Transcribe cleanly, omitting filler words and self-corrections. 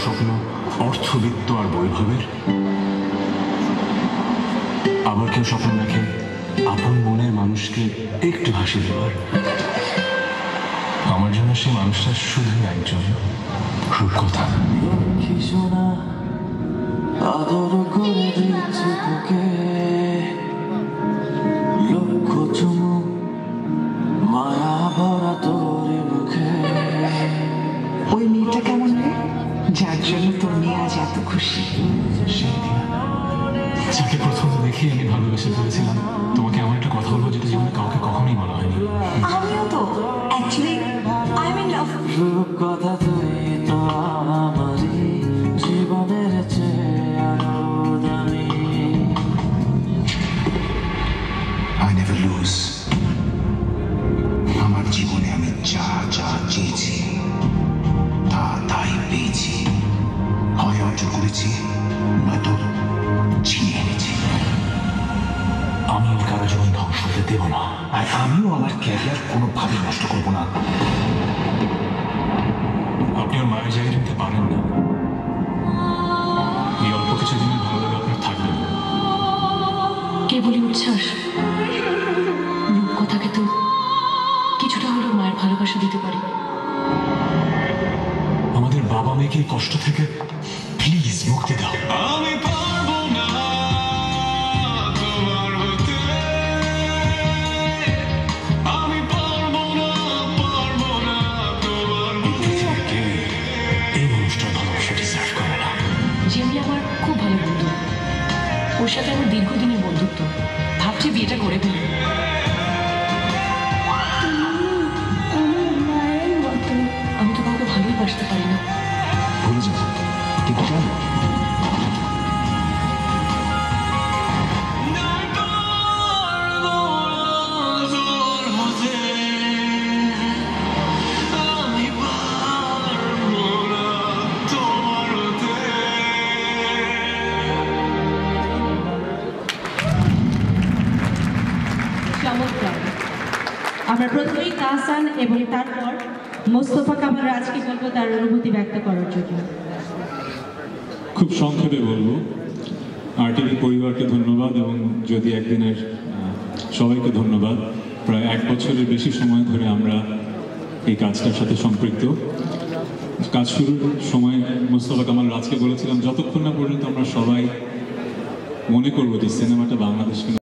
স্বপ্ন অর্থবিত্ত আর বৈভবের, আবার কেউ স্বপ্ন দেখে আপন মনের মানুষকে একটু হাসি দেওয়ার। আমার জন্য সেই মানুষটা শুধু একজন রূপকথা। আদর করে দিচ্ছে তোকে লক্ষ চুমুক মায়া ভরা তোর মুখে। ওই মেয়েটা কেমন রে, যার জন্য তোর মেয়ে আজ এত খুশি? যাকে প্রথম দেখি আমি ভালোবেসে ফেলেছিলাম। তোমাকে এমন একটা কথা বলবো যেটা জীবনে কাউকে কখনোই বলা হয়নি। আমিও তো actually I am in love. রূপকথা তুই তো আমারই জীবনের চেয়ে আরো দামি। I never lose. আমার জীবনে আমি যা যা চেয়েছি তা তাই পেয়েছি। হয় অর্জন করেছি, নয়তো ছিনিয়ে এনেছি। আমি ওর কারো জীবন ধ্বংস হতে দেব না, আর আমিও আমার ক্যারিয়ার কোনোভাবে নষ্ট করব না। আপনি ওর মায়ের জায়গায় নিতে পারেন না। এই অল্প কিছু দিনের ভালো লাগে আপনার থাকবে না। কেবলই উচ্ছ্বাস, রূপকথাকে তো কিছুটা হলেও মায়ের ভালোবাসা দিতে পারি। আমাদের বাবা মেয়েকে এই কষ্ট থেকে প্লিজ মুক্তি দাও। আমি পারবো না তোমার হতে, আমি পারবো না তোমার পৃথিবীর কেউ এই মানুষটার ভালোবাসা ডিজার্ভ করে না। জেমি আমার খুব ভালো বন্ধু, ওর সাথে আমার দীর্ঘদিনের বন্ধুত্ব। ভাবছি বিয়েটা করে ফেলি। আমি তো কাউকে ভালোই বাসতে পারি না। ভুলে যাবো কিন্তু কেন? চমৎকার। আমরা প্রথমেই তাহসান এবং তারপর মোস্তফা কামাল রাজকে বলবো তার অনুভূতি ব্যক্ত করার জন্য। খুব সংক্ষেপে বলবো, আরটিভি পরিবারকে ধন্যবাদ এবং যদি একদিনের সবাইকে ধন্যবাদ। প্রায় 1 বছরের বেশি সময় ধরে আমরা এই কাজটার সাথে সম্পৃক্ত। কাজ শুরুর সময় মোস্তফা কামাল রাজকে বলেছিলাম যতক্ষণ না পর্যন্ত আমরা সবাই মনে করবো যে সিনেমাটা বাংলাদেশকে